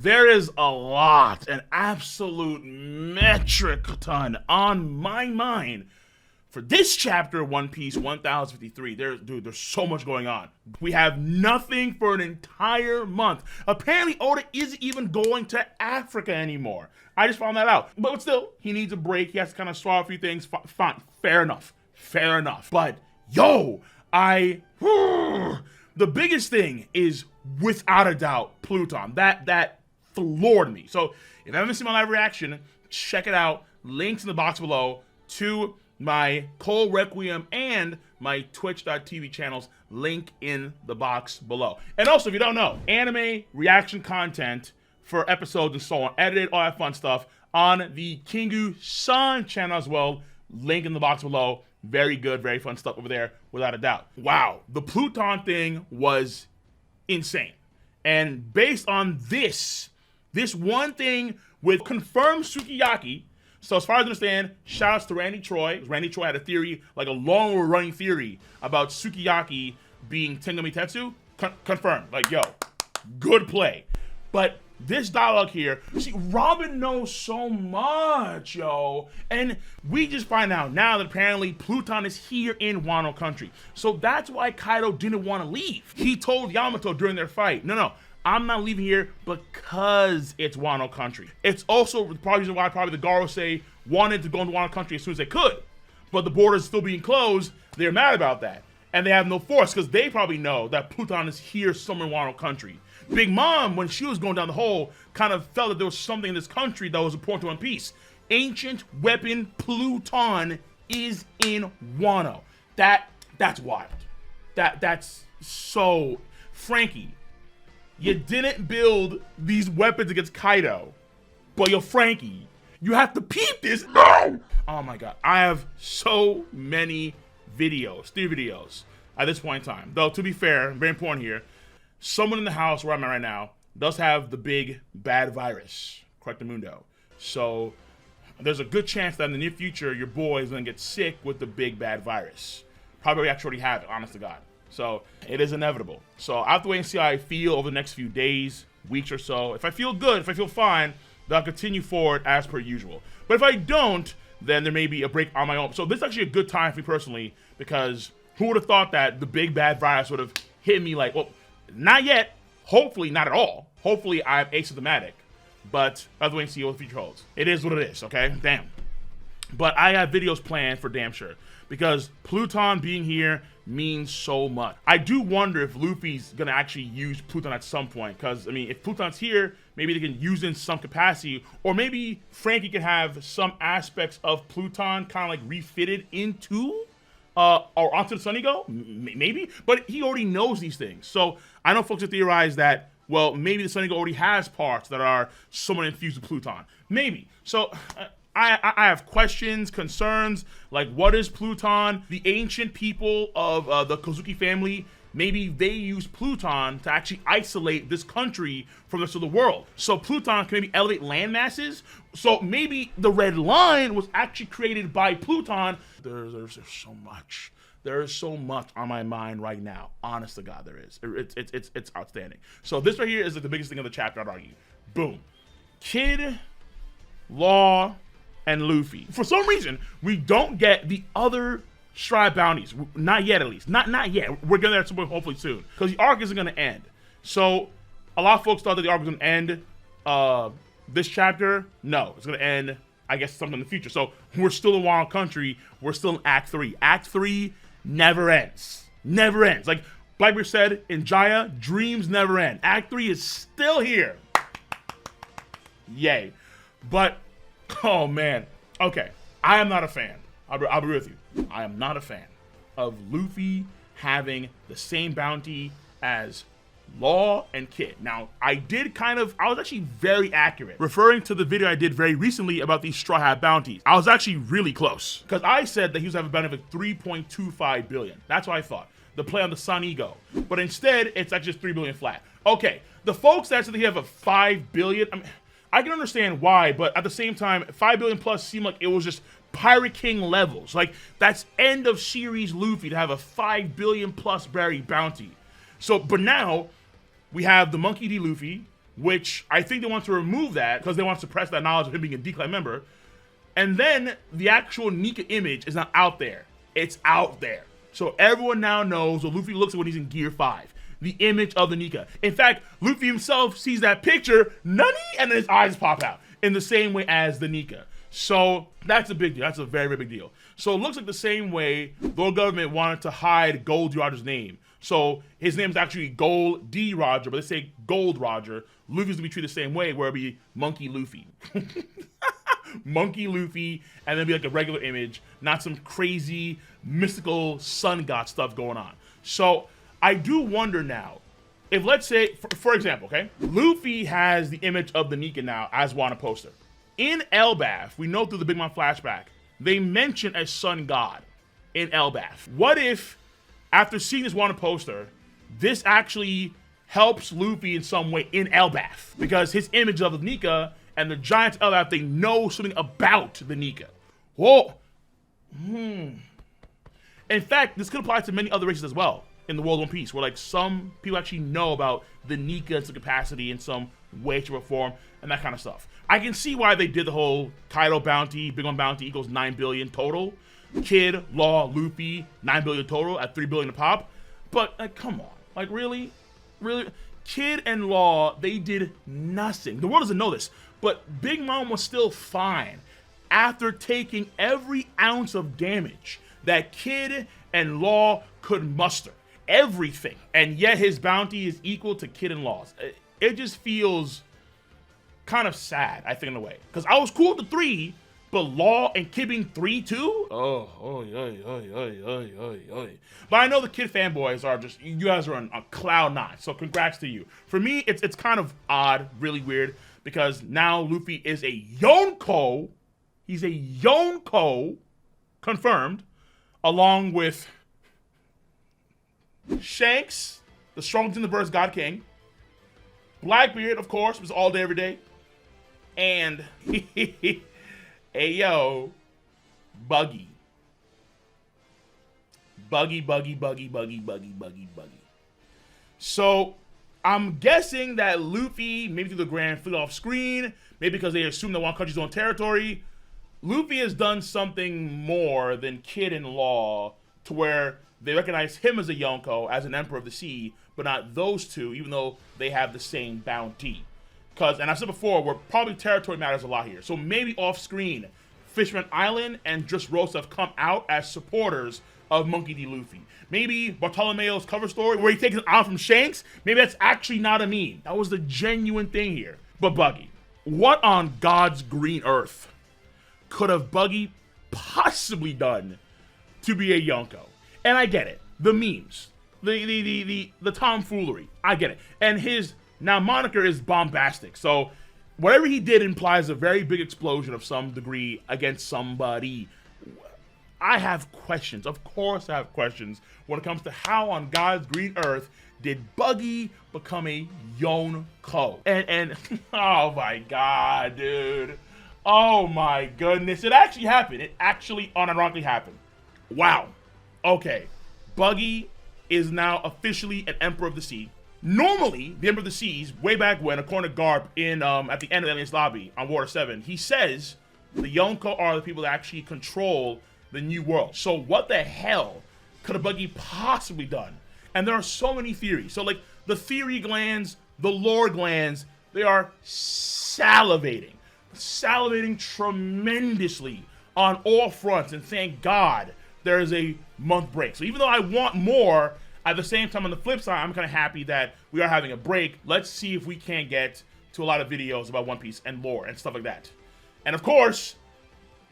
There is a lot, an absolute metric ton on my mind for this chapter of One Piece 1053. There's so much going on. We have nothing for an entire month. Apparently, Oda isn't even going to Africa anymore. I just found that out. But still, he needs a break. He has to kind of swallow a few things. Fine, fair enough. But, yo, the biggest thing is, without a doubt, Pluton. That floored me. So, if you haven't seen my live reaction, check it out. Links in the box below to my Cole Requiem and my twitch.tv channels, link in the box below. And also, if you don't know, anime reaction content for episodes and so on, edited, all that fun stuff, on the Kingu-san channel as well, link in the box below. Very good, very fun stuff over there, without a doubt. Wow, the Pluton thing was insane. And based on this one thing with confirmed Sukiyaki. So as far as I understand, shout outs to Randy Troy. Randy Troy had a theory, like a long running theory about Sukiyaki being Tengami Tetsu. Confirmed. Like, yo, good play. But this dialogue here, see, Robin knows so much, yo. And we just find out now that apparently Pluton is here in Wano country. So that's why Kaido didn't want to leave. He told Yamato during their fight, no, I'm not leaving here because it's Wano country. It's also the reason why probably the Garosei wanted to go into Wano country as soon as they could. But the borders still being closed, they're mad about that. And they have no force because they probably know that Pluton is here somewhere in Wano country. Big Mom, when she was going down the hole, kind of felt that there was something in this country that was important to One Piece. Ancient weapon Pluton is in Wano. That's wild. That's so... Frankie, you didn't build these weapons against Kaido, but yo, Frankie, you have to peep this now. Oh my god, I have so many videos, 3 videos at this point in time. Though, to be fair, very important here, someone in the house where I'm at right now does have the big bad virus, Correctamundo. So there's a good chance that in the near future, your boy is gonna get sick with the big bad virus. Probably actually already have it, honest to God. So it is inevitable. So I have to wait and see how I feel over the next few days, weeks or so. If I feel good, if I feel fine, then I'll continue forward as per usual. But if I don't, then there may be a break on my own. So this is actually a good time for me personally, because who would have thought that the big bad virus would have hit me like, well, not yet. Hopefully not at all. Hopefully I'm asymptomatic. But I have to wait and see what the future holds. It is what it is, okay? Damn. But I have videos planned for damn sure, because Pluton being here means so much. I do wonder if Luffy's gonna actually use Pluton at some point, because I mean, if Pluton's here, maybe they can use it in some capacity, or maybe Frankie can have some aspects of Pluton kind of like refitted into or onto the Sun Ego, maybe, but he already knows these things. So I know folks have theorized that, well, maybe the Sun Ego already has parts that are somewhat infused with Pluton, maybe. So I have questions, concerns, like what is Pluton? The ancient people of the Kozuki family, maybe they use Pluton to actually isolate this country from the rest of the world. So Pluton can maybe elevate land masses. So maybe the red line was actually created by Pluton. There's so much. There is so much on my mind right now. Honest to God, there is. It's outstanding. So this right here is like the biggest thing of the chapter, I'd argue. Boom. Kid, Law, and Luffy. For some reason, we don't get the other Strive bounties. Not yet, at least. Not yet. We're getting there at some point, hopefully soon. Because the arc isn't going to end. So, a lot of folks thought that the arc was going to end this chapter. No, it's going to end, I guess, sometime in the future. So, we're still in Wild Country. We're still in Act 3. Act 3 never ends. Never ends. Like Blackbeard said in Jaya, dreams never end. Act 3 is still here. Yay. But oh man, okay. I am not a fan. I'll be with you. I am not a fan of Luffy having the same bounty as Law and Kid. Now, I was actually very accurate, referring to the video I did very recently about these Straw Hat bounties. I was actually really close, because I said that he was having a bounty of 3.25 billion. That's what I thought. The play on the Sun Ego. But instead, it's actually just 3 billion flat. Okay, the folks that said he have a 5 billion, I mean, I can understand why, but at the same time, 5 billion plus seemed like it was just Pirate King levels. Like, that's end of series Luffy to have a 5 billion plus berry bounty. So, but now, we have the Monkey D. Luffy, which I think they want to remove that because they want to suppress that knowledge of him being a D-Clan member. And then the actual Nika image is not out there. It's out there. So everyone now knows what Luffy looks like when he's in Gear 5. The image of the Nika. In fact, Luffy himself sees that picture, Nani, and then his eyes pop out in the same way as the Nika. So that's a big deal. That's a very, very big deal. So it looks like the same way the world government wanted to hide Gold Roger's name. So his name is actually Gold D. Roger, but they say Gold Roger. Luffy's gonna be treated the same way, where it'll be Monkey Luffy. Monkey Luffy, and then be like a regular image, not some crazy mystical sun god stuff going on. So I do wonder now, if let's say, for example, okay, Luffy has the image of the Nika now as Wano poster. In Elbaf, we know through the Big Mom flashback, they mention a sun god in Elbaf. What if, after seeing this Wano poster, this actually helps Luffy in some way in Elbaf? Because his image of the Nika and the giants of Elbaf, they know something about the Nika. Whoa. In fact, this could apply to many other races as well in the world of One Piece, where like some people actually know about the Nika in some capacity in some way, shape, or form, and that kind of stuff. I can see why they did the whole Kaido bounty, Big One bounty equals 9 billion total. Kid, Law, Luffy, 9 billion total at 3 billion a pop. But like, come on, like really? Kid and Law, they did nothing. The world doesn't know this, but Big Mom was still fine after taking every ounce of damage that Kid and Law could muster. Everything. And yet his bounty is equal to Kid and Law's. It just feels kind of sad, I think, in a way. Because I was cool with the 3, but Law and Kid being 3 too? But I know the Kid fanboys are just, you guys are on cloud 9, so congrats to you. For me, it's kind of odd, really weird, because now Luffy is a Yonko. He's a Yonko, confirmed, along with Shanks, the strongest in the verse, God King. Blackbeard, of course, was all day, every day. And, hey yo, Buggy. Buggy. So, I'm guessing that Luffy, maybe through the Grand Fleet off screen, maybe because they assume that one country's own territory, Luffy has done something more than Kid and Law to where they recognize him as a Yonko, as an Emperor of the Sea, but not those two, even though they have the same bounty. Because, and I said before, we're probably territory matters a lot here. So maybe off screen, Fishman Island and Dressrosa have come out as supporters of Monkey D. Luffy. Maybe Bartolomeo's cover story where he takes an island from Shanks, maybe that's actually not a meme. That was the genuine thing here. But Buggy, what on God's green earth could have Buggy possibly done to be a Yonko? And I get it. The memes. The tomfoolery. I get it. And his now moniker is bombastic. So whatever he did implies a very big explosion of some degree against somebody. I have questions. Of course I have questions when it comes to how on God's green earth did Buggy become a Yonko. And oh my God, dude. Oh my goodness. It actually happened. It actually unironically happened. Wow. Okay. Buggy is now officially an Emperor of the Sea. Normally, the Emperor of the Seas, way back when, according to Garp, in at the end of the Aliens Lobby on Water 7, he says the Yonko are the people that actually control the New World. So what the hell could a Buggy possibly done? And there are so many theories. So like the theory glands, the lore glands, they are salivating tremendously on all fronts. And thank God there is a month break. So even though I want more, at the same time, on the flip side, I'm kind of happy that we are having a break. Let's see if we can get to a lot of videos about One Piece and lore and stuff like that. And of course,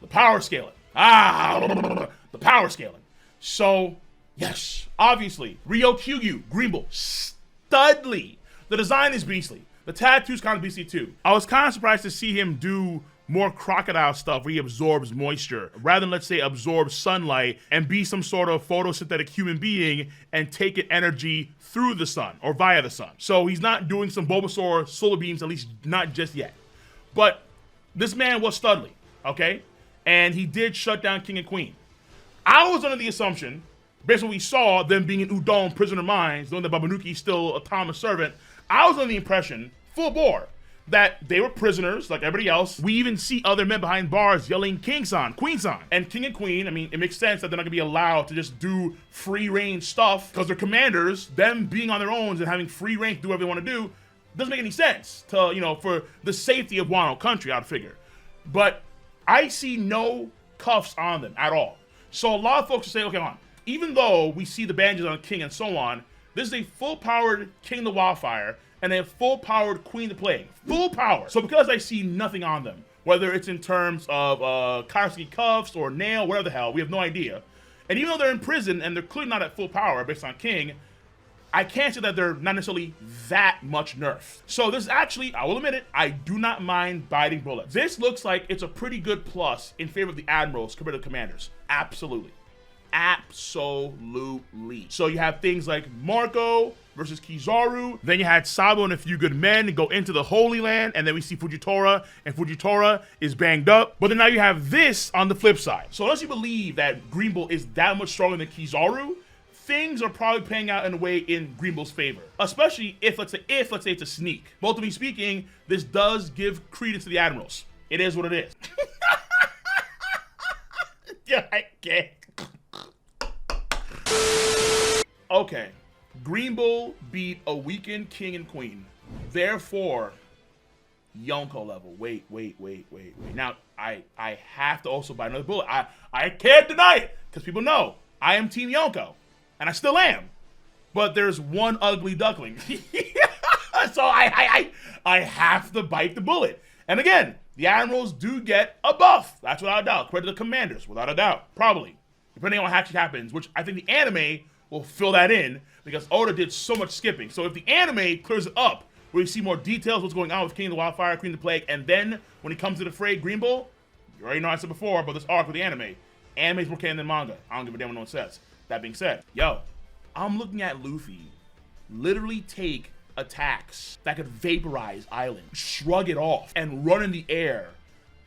the power scaling. The power scaling. So, yes, obviously, Ryo Kyugyu, Greenbull, studly. The design is beastly. The tattoo's kind of beastly too. I was kind of surprised to see him do more crocodile stuff where he absorbs moisture rather than, let's say, absorb sunlight and be some sort of photosynthetic human being and take it energy through the sun or via the sun. So he's not doing some Bulbasaur solar beams, at least not just yet. But this man was studly, okay? And he did shut down King and Queen. I was under the assumption, based on what we saw, them being in Udon prisoner mines, knowing that Babanuki is still a Thomas servant, I was under the impression, full bore. That they were prisoners like everybody else. We even see other men behind bars yelling King-san, Queen-san. And King and Queen, I mean, it makes sense that they're not gonna be allowed to just do free reign stuff because they're commanders. Them being on their own and having free reign to do whatever they want to do doesn't make any sense to, you know, for the safety of Wano country, I'd figure. But I see no cuffs on them at all. So a lot of folks are saying, okay, hold on. Even though we see the bandages on King and so on, this is a full-powered King the Wildfire and a full-powered Queen the Plague. Full power. So because I see nothing on them, whether it's in terms of Karasuke cuffs or nail, whatever the hell, we have no idea. And even though they're in prison and they're clearly not at full power based on King, I can't say that they're not necessarily that much nerfed. So this is actually, I will admit it, I do not mind biting bullets. This looks like it's a pretty good plus in favor of the Admirals compared to the Commanders. Absolutely. Absolutely. So you have things like Marco versus Kizaru. Then you had Sabo and a few good men go into the Holy Land. And then we see Fujitora, and Fujitora is banged up. But then now you have this on the flip side. So unless you believe that Green Bull is that much stronger than Kizaru, things are probably playing out in a way in Green Bull's favor. Especially if, let's say it's a sneak. Ultimately speaking, this does give credence to the Admirals. It is what it is. Yeah, I can't. Okay, Green Bull beat a weakened King and Queen. Therefore, Yonko level. Wait. Now, I have to also buy another bullet. I can't deny it, because people know I am Team Yonko, and I still am. But there's one ugly duckling. So I have to bite the bullet. And again, the Admirals do get a buff. That's without a doubt. Compared to the Commanders, without a doubt. Probably. Depending on what actually happens, which I think the anime will fill that in because Oda did so much skipping. So if the anime clears it up, where you see more details what's going on with King of the Wildfire, Queen of the Plague, and then when he comes to the fray, Green Bull, you already know I said before about this arc with the anime. Anime's more canon than manga. I don't give a damn what no one says. That being said, yo, I'm looking at Luffy literally take attacks that could vaporize island, shrug it off, and run in the air,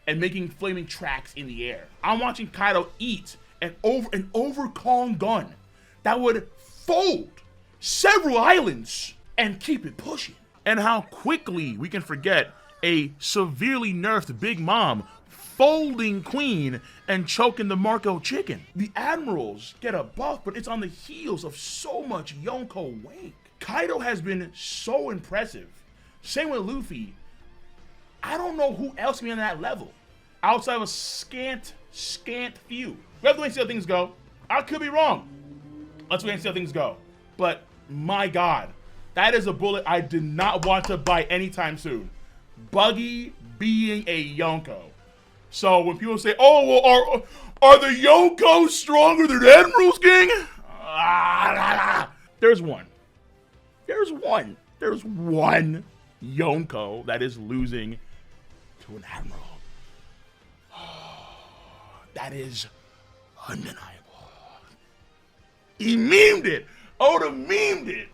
and making flaming tracks in the air. I'm watching Kaido eat an over Kong gun that would fold several islands and keep it pushing. And how quickly we can forget a severely nerfed Big Mom folding Queen and choking the Marco chicken. The Admirals get a buff, but it's on the heels of so much Yonko wake. Kaido has been so impressive. Same with Luffy. I don't know who else can be on that level outside of a scant few. We have to wait and see how things go. I could be wrong. Let's wait and see how things go. But my God, that is a bullet I did not want to bite anytime soon. Buggy being a Yonko. So when people say, "Oh, well, are the Yonkos stronger than Admirals, gang?" There's one Yonko that is losing to an Admiral. That is undeniable. He memed it. Oda memed it.